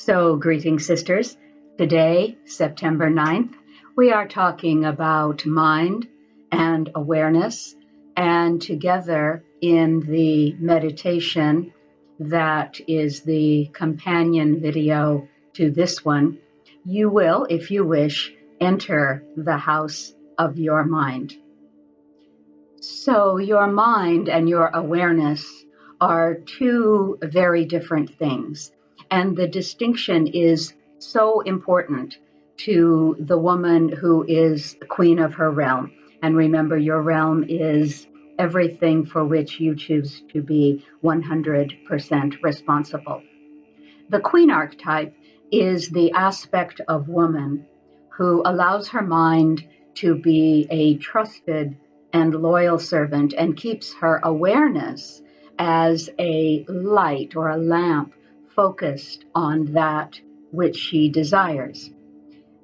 Greetings, sisters. Today, September 9th, we are talking about mind and awareness. And together in the meditation that is the companion video to this one, you will, if you wish, enter the house of your mind. So your mind and your awareness are two very different things. And the distinction is so important to the woman who is queen of her realm. And remember, your realm is everything for which you choose to be 100% responsible. The queen archetype is the aspect of woman who allows her mind to be a trusted and loyal servant and keeps her awareness as a light or a lamp focused on that which she desires.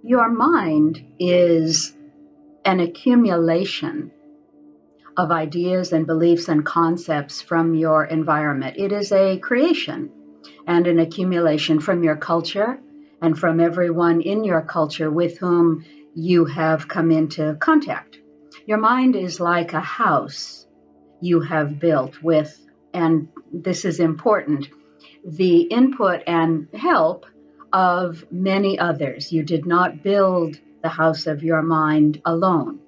Your mind is an accumulation of ideas and beliefs and concepts from your environment. It is a creation and an accumulation from your culture and from everyone in your culture with whom you have come into contact. Your mind is like a house you have built with, and this is important, the input and help of many others. You did not build the house of your mind alone.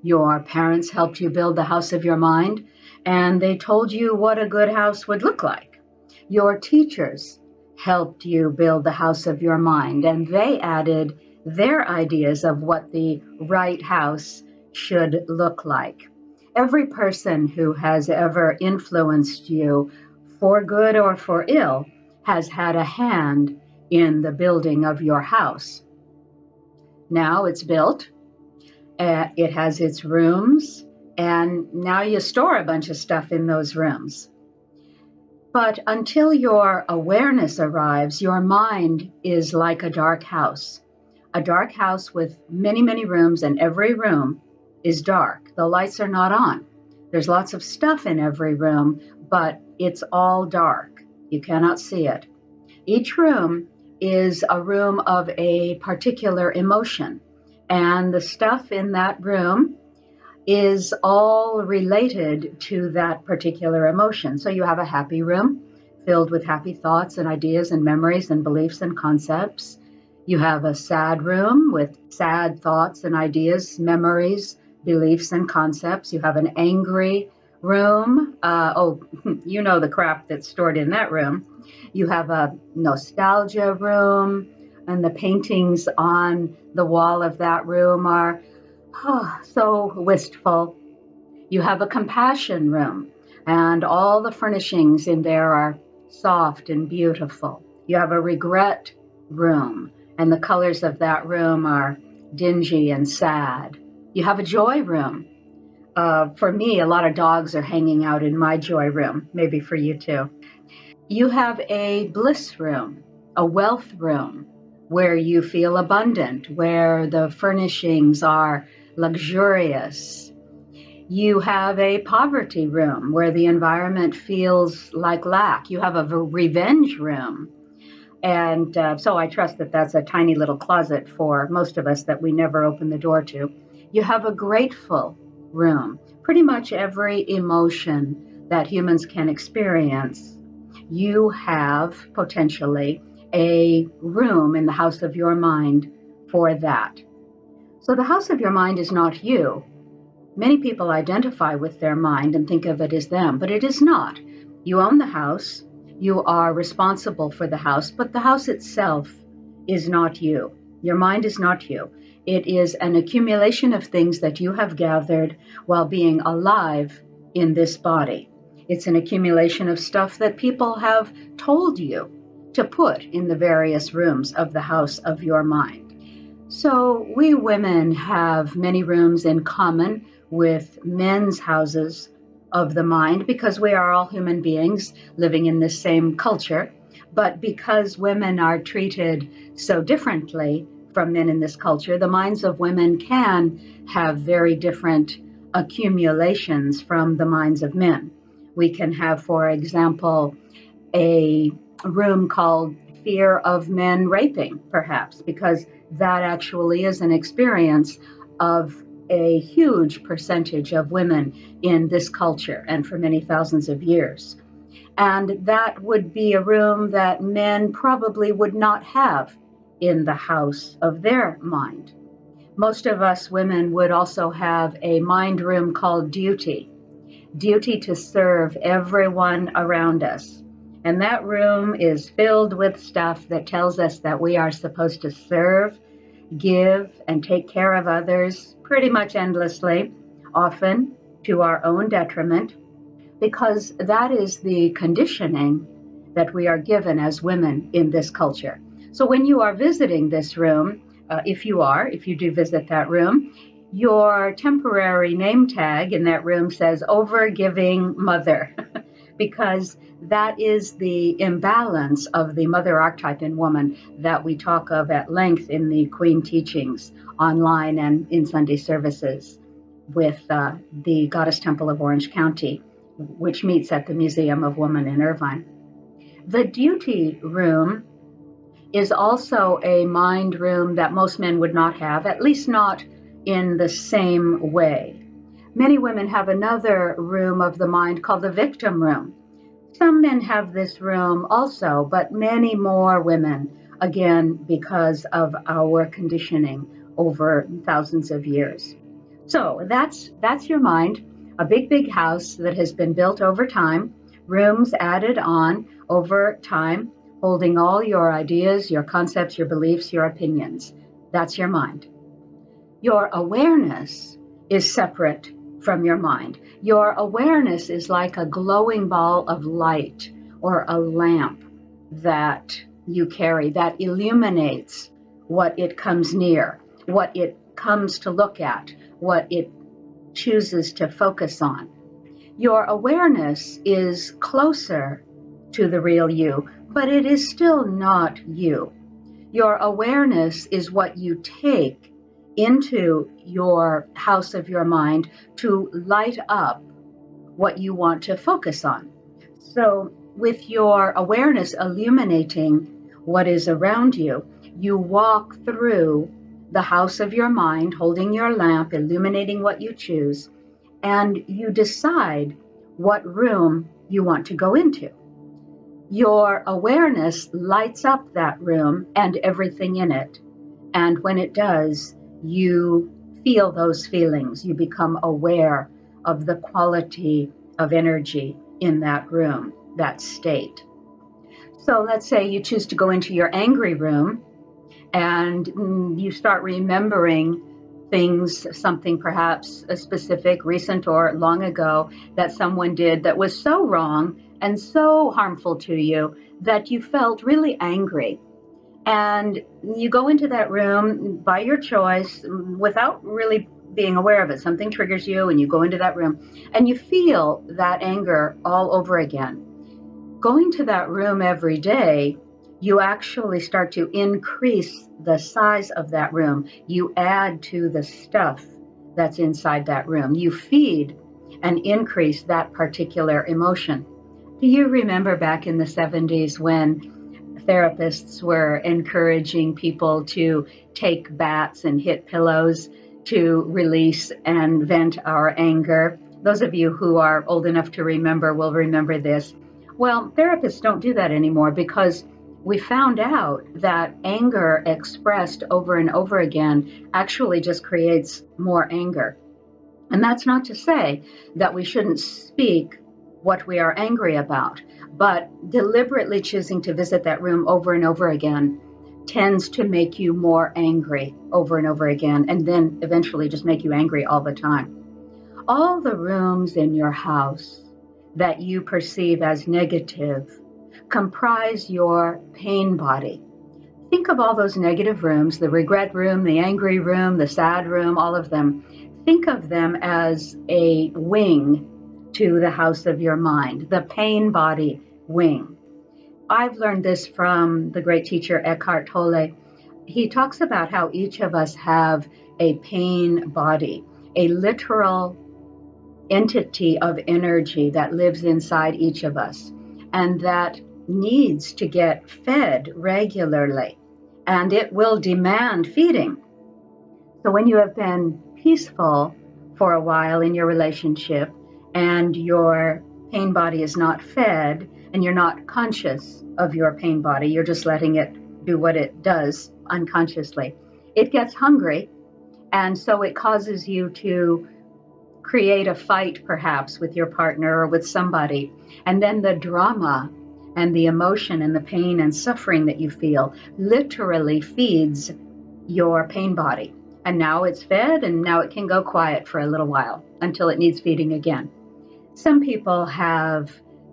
Your parents helped you build the house of your mind, and they told you what a good house would look like. Your teachers helped you build the house of your mind, and they added their ideas of what the right house should look like. Every person who has ever influenced you, for good or for ill, has had a hand in the building of your house. Now it's built, it has its rooms, and now you store a bunch of stuff in those rooms. But until your awareness arrives, your mind is like a dark house with many, many rooms, and every room is dark. The lights are not on. There's lots of stuff in every room, but it's all dark. You cannot see it. Each room is a room of a particular emotion, and the stuff in that room is all related to that particular emotion. So you have a happy room filled with happy thoughts and ideas and memories and beliefs and concepts. You have a sad room with sad thoughts and ideas, memories, beliefs and concepts. You have an angry room. You know the crap that's stored in that room. You have a nostalgia room, and the paintings on the wall of that room are so wistful. You have a compassion room, and all the furnishings in there are soft and beautiful. You have a regret room, and the colors of that room are dingy and sad. You have a joy room. For me, a lot of dogs are hanging out in my joy room, maybe for you too. You have a bliss room, a wealth room, where you feel abundant, where the furnishings are luxurious. You have a poverty room where the environment feels like lack. You have a revenge room. And so I trust that that's a tiny little closet for most of us that we never open the door to. You have a grateful room. Pretty much every emotion that humans can experience, you have potentially a room in the house of your mind for that. So the house of your mind is not you. Many people identify with their mind and think of it as them, but it is not. You own the house, you are responsible for the house, but the house itself is not you. Your mind is not you. It is an accumulation of things that you have gathered while being alive in this body. It's an accumulation of stuff that people have told you to put in the various rooms of the house of your mind. So we women have many rooms in common with men's houses of the mind because we are all human beings living in the same culture. But because women are treated so differently from men in this culture, the minds of women can have very different accumulations from the minds of men. We can have, for example, a room called fear of men raping, perhaps, because that actually is an experience of a huge percentage of women in this culture and for many thousands of years. And that would be a room that men probably would not have in the house of their mind. Most of us women would also have a mind room called duty, duty to serve everyone around us. And that room is filled with stuff that tells us that we are supposed to serve, give, and take care of others pretty much endlessly, often to our own detriment, because that is the conditioning that we are given as women in this culture. So when you are visiting this room, if you do visit that room, your temporary name tag in that room says overgiving mother, because that is the imbalance of the mother archetype in woman that we talk of at length in the Queen teachings online and in Sunday services with the Goddess Temple of Orange County, which meets at the Museum of Woman in Irvine. The duty room is also a mind room that most men would not have, at least not in the same way. Many women have another room of the mind called the victim room. Some men have this room also, but many more women, again, because of our conditioning over thousands of years. So that's your mind, a big house that has been built over time, rooms added on over time, holding all your ideas, your concepts, your beliefs, your opinions. That's your mind. Your awareness is separate from your mind. Your awareness is like a glowing ball of light or a lamp that you carry that illuminates what it comes near, what it comes to look at, what it chooses to focus on. Your awareness is closer to the real you, but it is still not you. Your awareness is what you take into your house of your mind to light up what you want to focus on. So with your awareness illuminating what is around you, you walk through the house of your mind, holding your lamp, illuminating what you choose, and you decide what room you want to go into. Your awareness lights up that room and everything in it. And when it does, you feel those feelings. You become aware of the quality of energy in that room, that state. So let's say you choose to go into your angry room and you start remembering things, something perhaps a specific, recent or long ago that someone did that was so wrong and so harmful to you that you felt really angry. And you go into that room by your choice without really being aware of it. Something triggers you and you go into that room and you feel that anger all over again. Going to that room every day, you actually start to increase the size of that room. You add to the stuff that's inside that room. You feed and increase that particular emotion. Do you remember back in the 70s when therapists were encouraging people to take bats and hit pillows to release and vent our anger? Those of you who are old enough to remember will remember this. Well, therapists don't do that anymore because we found out that anger expressed over and over again actually just creates more anger. And that's not to say that we shouldn't speak what we are angry about, but deliberately choosing to visit that room over and over again tends to make you more angry over and over again, and then eventually just make you angry all the time. All the rooms in your house that you perceive as negative comprise your pain body. Think of all those negative rooms, the regret room, the angry room, the sad room, all of them. Think of them as a wing to the house of your mind, the pain body wing. I've learned this from the great teacher Eckhart Tolle. He talks about how each of us have a pain body, a literal entity of energy that lives inside each of us, and that needs to get fed regularly, and it will demand feeding. So when you have been peaceful for a while in your relationship and your pain body is not fed and you're not conscious of your pain body, you're just letting it do what it does unconsciously, it gets hungry, and so it causes you to create a fight perhaps with your partner or with somebody. And then the drama and the emotion and the pain and suffering that you feel literally feeds your pain body. And now it's fed, and now it can go quiet for a little while until it needs feeding again. Some people have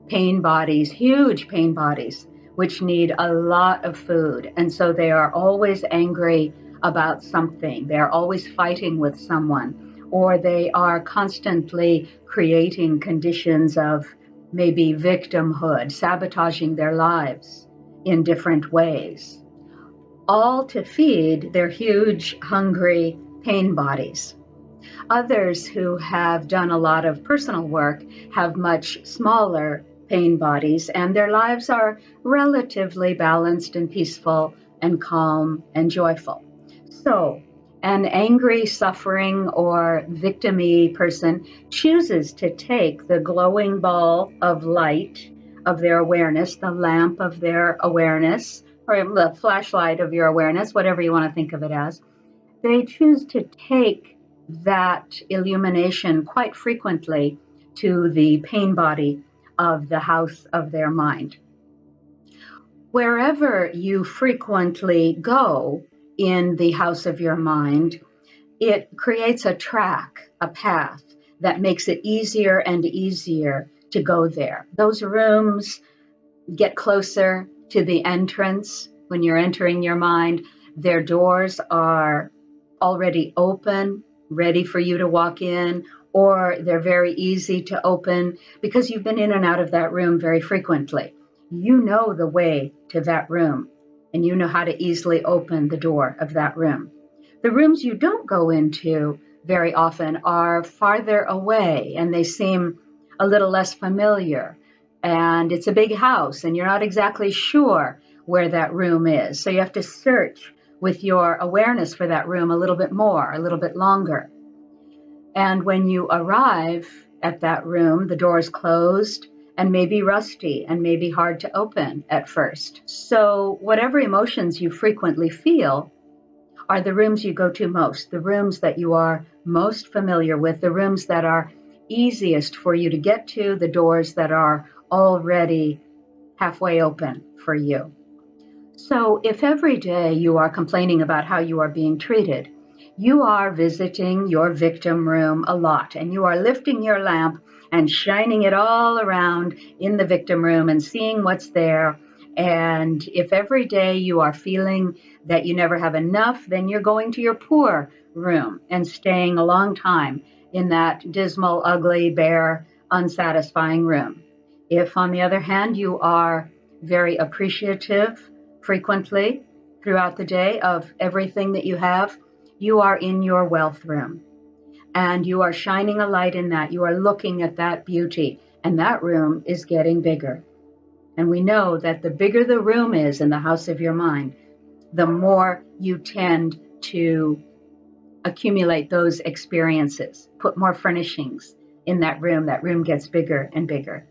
pain bodies, huge pain bodies, which need a lot of food. And so they are always angry about something. They're always fighting with someone, or they are constantly creating conditions of maybe victimhood, sabotaging their lives in different ways, all to feed their huge, hungry pain bodies. Others who have done a lot of personal work have much smaller pain bodies, and their lives are relatively balanced and peaceful and calm and joyful. So, an angry, suffering, or victim-y person chooses to take the glowing ball of light of their awareness, the lamp of their awareness, or the flashlight of your awareness, whatever you want to think of it as. They choose to take that illumination quite frequently to the pain body of the house of their mind. Wherever you frequently go in the house of your mind, it creates a track, a path that makes it easier and easier to go there. Those rooms get closer to the entrance when you're entering your mind. Their doors are already open, ready for you to walk in, or they're very easy to open because you've been in and out of that room very frequently. You know the way to that room, and you know how to easily open the door of that room. The rooms you don't go into very often are farther away, and they seem a little less familiar. And it's a big house, and you're not exactly sure where that room is. So you have to search with your awareness for that room a little bit more, a little bit longer. And when you arrive at that room, the door is closed and maybe rusty and maybe hard to open at first. So whatever emotions you frequently feel are the rooms you go to most, the rooms that you are most familiar with, the rooms that are easiest for you to get to, the doors that are already halfway open for you. So if every day you are complaining about how you are being treated, you are visiting your victim room a lot, and you are lifting your lamp and shining it all around in the victim room and seeing what's there. And if every day you are feeling that you never have enough, then you're going to your poor room and staying a long time in that dismal, ugly, bare, unsatisfying room. If, on the other hand, you are very appreciative frequently throughout the day of everything that you have, you are in your wealth room, and you are shining a light in that. You are looking at that beauty, and that room is getting bigger. And we know that the bigger the room is in the house of your mind, the more you tend to accumulate those experiences, put more furnishings in that room. That room gets bigger and bigger.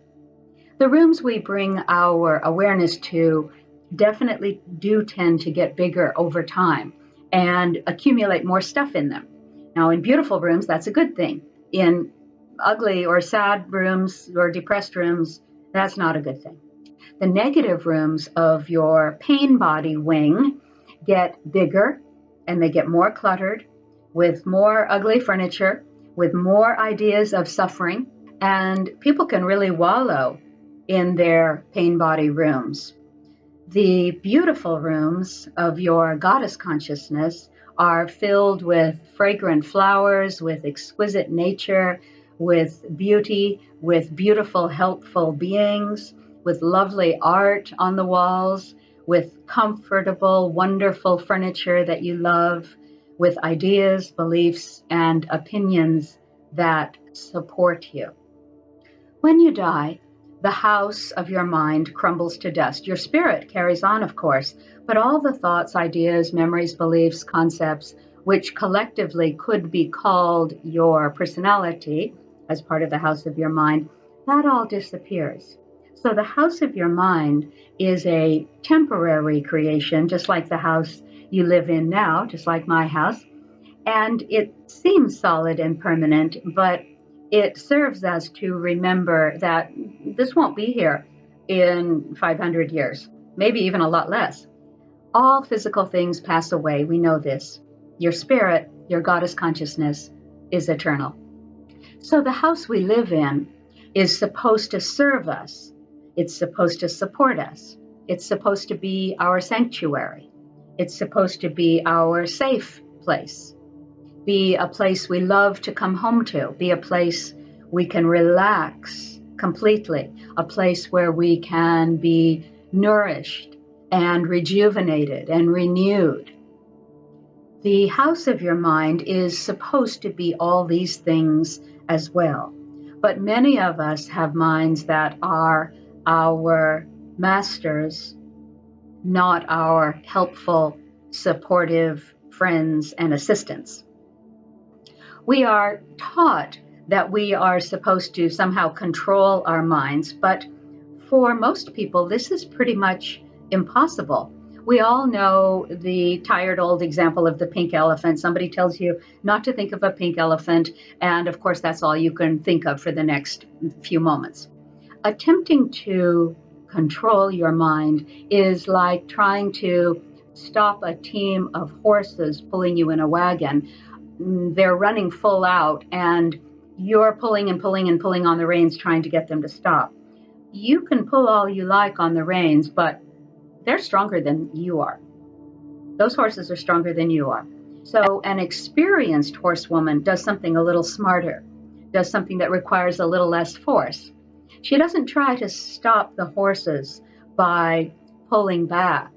The rooms we bring our awareness to definitely do tend to get bigger over time and accumulate more stuff in them. Now, in beautiful rooms, that's a good thing. In ugly or sad rooms or depressed rooms, that's not a good thing. The negative rooms of your pain body wing get bigger, and they get more cluttered with more ugly furniture, with more ideas of suffering, and people can really wallow in their pain body rooms. The beautiful rooms of your goddess consciousness are filled with fragrant flowers, with exquisite nature, with beauty, with beautiful, helpful beings, with lovely art on the walls, with comfortable, wonderful furniture that you love, with ideas, beliefs, and opinions that support you. When you die, The house of your mind crumbles to dust. Your spirit carries on, of course, but all the thoughts, ideas, memories, beliefs, concepts, which collectively could be called your personality as part of the house of your mind, that all disappears. So the house of your mind is a temporary creation, just like the house you live in now, just like my house. And it seems solid and permanent, but it serves us to remember that this won't be here in 500 years, maybe even a lot less. All physical things pass away. We know this. Your spirit, your goddess consciousness, is eternal. So the house we live in is supposed to serve us. It's supposed to support us. It's supposed to be our sanctuary. It's supposed to be our safe place. Be a place we love to come home to, be a place we can relax completely, a place where we can be nourished and rejuvenated and renewed. The house of your mind is supposed to be all these things as well. But many of us have minds that are our masters, not our helpful, supportive friends and assistants. We are taught that we are supposed to somehow control our minds, but for most people, this is pretty much impossible. We all know the tired old example of the pink elephant. Somebody tells you not to think of a pink elephant, and of course, that's all you can think of for the next few moments. Attempting to control your mind is like trying to stop a team of horses pulling you in a wagon. They're running full out and you're pulling and pulling and pulling on the reins trying to get them to stop. You can pull all you like on the reins, but they're stronger than you are. Those horses are stronger than you are. So an experienced horsewoman does something a little smarter, does something that requires a little less force. She doesn't try to stop the horses by pulling back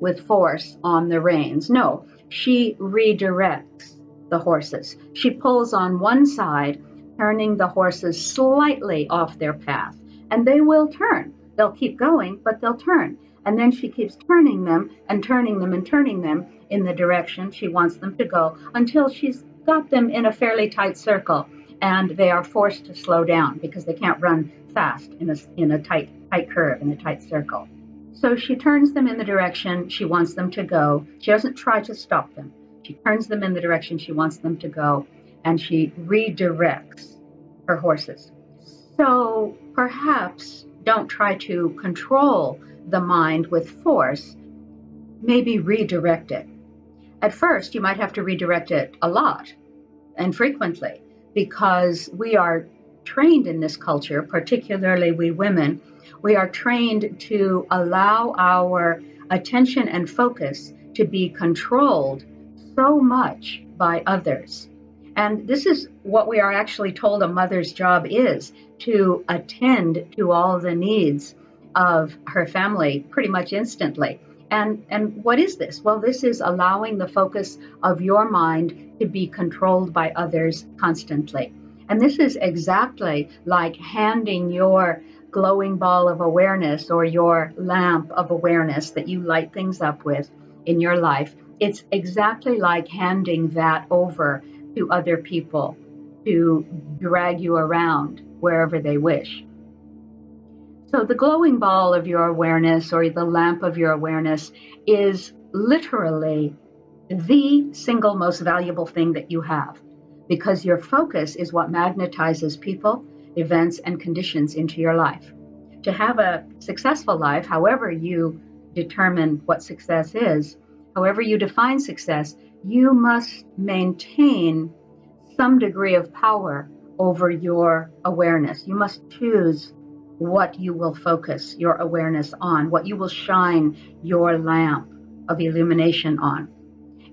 with force on the reins. No, she redirects the horses. She pulls on one side, turning the horses slightly off their path, and they will turn. They'll keep going, but they'll turn. And then she keeps turning them and turning them and turning them in the direction she wants them to go until she's got them in a fairly tight circle, and they are forced to slow down because they can't run fast in a tight curve, in a tight circle. So she turns them in the direction she wants them to go. She doesn't try to stop them. She turns them in the direction she wants them to go, and she redirects her horses. So perhaps don't try to control the mind with force, maybe redirect it. At first, you might have to redirect it a lot and frequently because we are trained in this culture, particularly we women, we are trained to allow our attention and focus to be controlled so much by others. And this is what we are actually told a mother's job is, to attend to all the needs of her family pretty much instantly. And what is this? Well, this is allowing the focus of your mind to be controlled by others constantly. And this is exactly like handing your glowing ball of awareness or your lamp of awareness that you light things up with in your life. It's exactly like handing that over to other people to drag you around wherever they wish. So the glowing ball of your awareness or the lamp of your awareness is literally the single most valuable thing that you have, because your focus is what magnetizes people, events, and conditions into your life. To have a successful life, however you determine what success is, however you define success, you must maintain some degree of power over your awareness. You must choose what you will focus your awareness on, what you will shine your lamp of illumination on.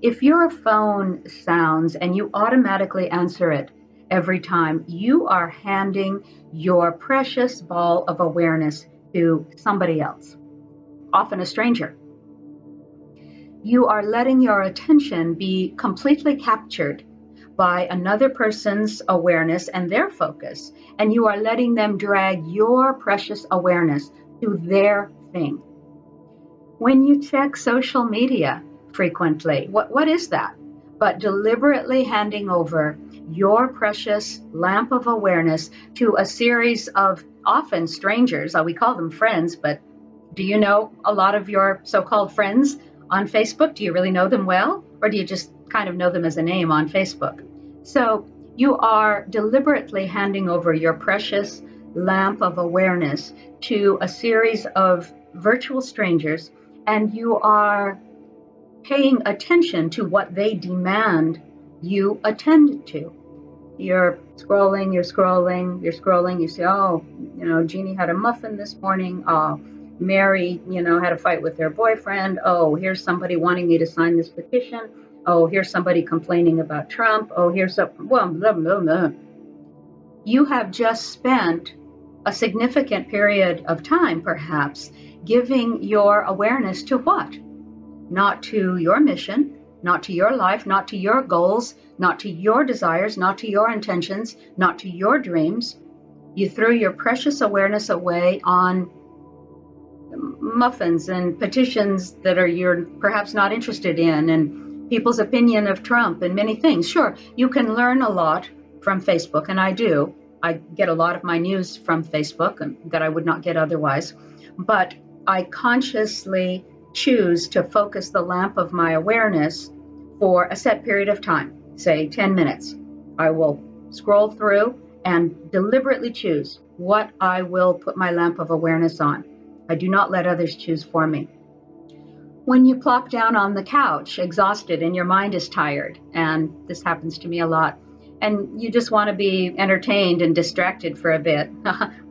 If your phone sounds and you automatically answer it every time, you are handing your precious ball of awareness to somebody else, often a stranger. You are letting your attention be completely captured by another person's awareness and their focus, and you are letting them drag your precious awareness to their thing. When you check social media frequently, what is that? But deliberately handing over your precious lamp of awareness to a series of often strangers. We call them friends, but do you know a lot of your so-called friends on Facebook? Do you really know them well? Or do you just kind of know them as a name on Facebook? So you are deliberately handing over your precious lamp of awareness to a series of virtual strangers, and you are paying attention to what they demand you attend to. You're scrolling, you're scrolling, you're scrolling. You say, oh, Jeannie had a muffin this morning. Oh, Mary, had a fight with their boyfriend. Oh, here's somebody wanting me to sign this petition. Oh, here's somebody complaining about Trump. Oh, here's blah, blah, blah, blah. You have just spent a significant period of time, perhaps, giving your awareness to what? Not to your mission, not to your life, not to your goals, not to your desires, not to your intentions, not to your dreams. You threw your precious awareness away on muffins and petitions that you're perhaps not interested in, and people's opinion of Trump and many things. Sure, you can learn a lot from Facebook, and I do. I get a lot of my news from Facebook that I would not get otherwise, but I consciously choose to focus the lamp of my awareness for a set period of time, say 10 minutes. I will scroll through and deliberately choose what I will put my lamp of awareness on. I do not let others choose for me. When you plop down on the couch, exhausted, and your mind is tired, and this happens to me a lot, and you just want to be entertained and distracted for a bit,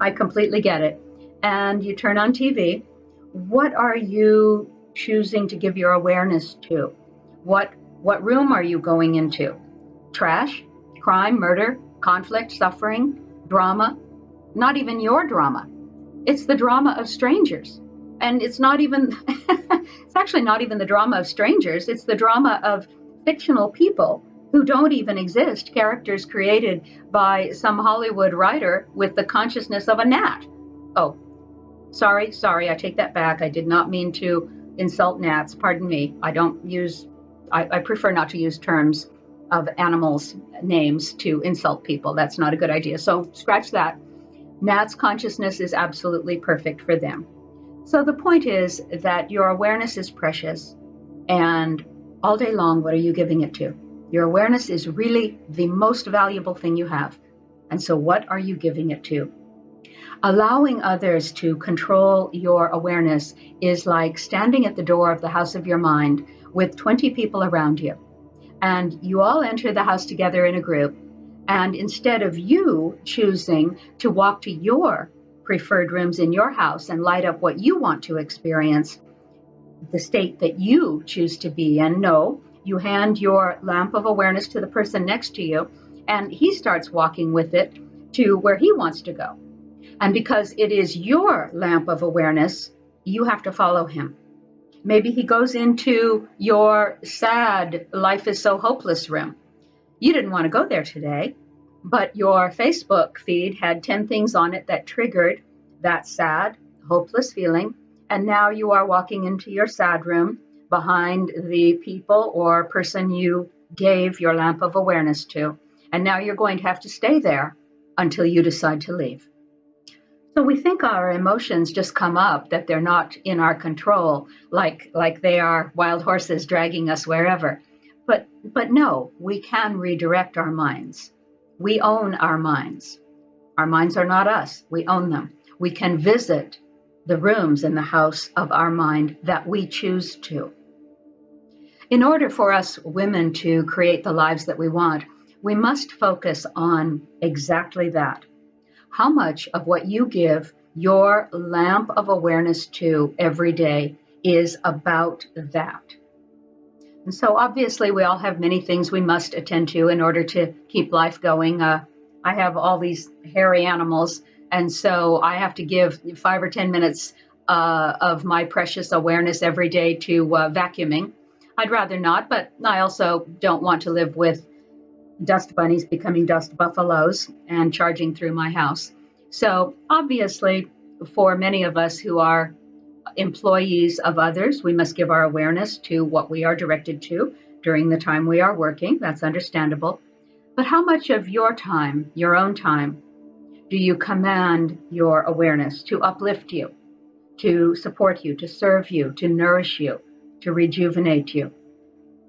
I completely get it, and you turn on TV, what are you choosing to give your awareness to? What room are you going into? Trash, crime, murder, conflict, suffering, drama? Not even your drama. It's the drama of strangers. And it's not even, it's actually not even the drama of strangers. It's the drama of fictional people who don't even exist, characters created by some Hollywood writer with the consciousness of a gnat. Oh, sorry, I take that back. I did not mean to insult gnats. Pardon me. I prefer not to use terms of animals' names to insult people. That's not a good idea. So scratch that. Gnats' consciousness is absolutely perfect for them. So the point is that your awareness is precious, and all day long, what are you giving it to? Your awareness is really the most valuable thing you have. And so what are you giving it to? Allowing others to control your awareness is like standing at the door of the house of your mind with 20 people around you. And you all enter the house together in a group. And instead of you choosing to walk to your preferred rooms in your house and light up what you want to experience, the state that you choose to be in, no, you hand your lamp of awareness to the person next to you, and he starts walking with it to where he wants to go. And because it is your lamp of awareness, you have to follow him. Maybe he goes into your sad, life is so hopeless room. You didn't want to go there today, but your Facebook feed had 10 things on it that triggered that sad, hopeless feeling. And now you are walking into your sad room behind the people or person you gave your lamp of awareness to. And now you're going to have to stay there until you decide to leave. So we think our emotions just come up, that they're not in our control, like they are wild horses dragging us wherever. But no, we can redirect our minds. We own our minds. Our minds are not us. We own them. We can visit the rooms in the house of our mind that we choose to. In order for us women to create the lives that we want, we must focus on exactly that. How much of what you give your lamp of awareness to every day is about that? And so obviously we all have many things we must attend to in order to keep life going. I have all these hairy animals, and so I have to give 5 or 10 minutes of my precious awareness every day to vacuuming. I'd rather not, but I also don't want to live with dust bunnies becoming dust buffaloes and charging through my house. So, obviously, for many of us who are employees of others, we must give our awareness to what we are directed to during the time we are working. That's understandable. But how much of your time, your own time, do you command your awareness to uplift you, to support you, to serve you, to nourish you, to rejuvenate you?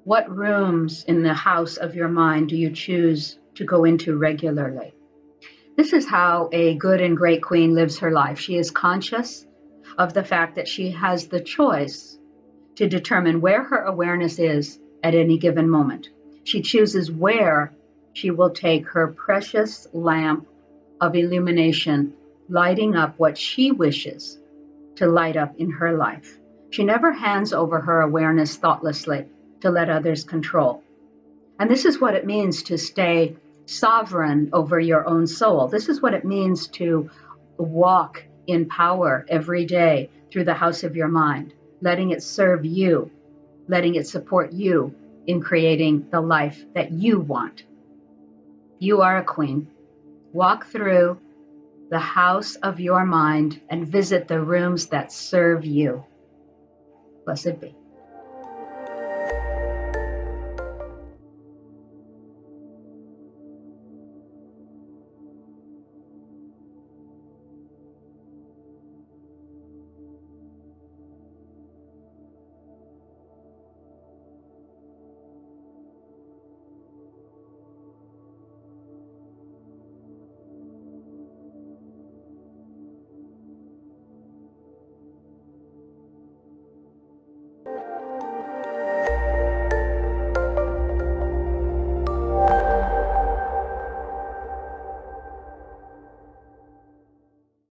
What rooms in the house of your mind do you choose to go into regularly? This is how a good and great queen lives her life. She is conscious of the fact that she has the choice to determine where her awareness is at any given moment. She chooses where she will take her precious lamp of illumination, lighting up what she wishes to light up in her life. She never hands over her awareness thoughtlessly to let others control. And this is what it means to stay sovereign over your own soul. This is what it means to walk in power every day through the house of your mind, letting it serve you, letting it support you in creating the life that you want. You are a queen. Walk through the house of your mind and visit the rooms that serve you. Blessed be.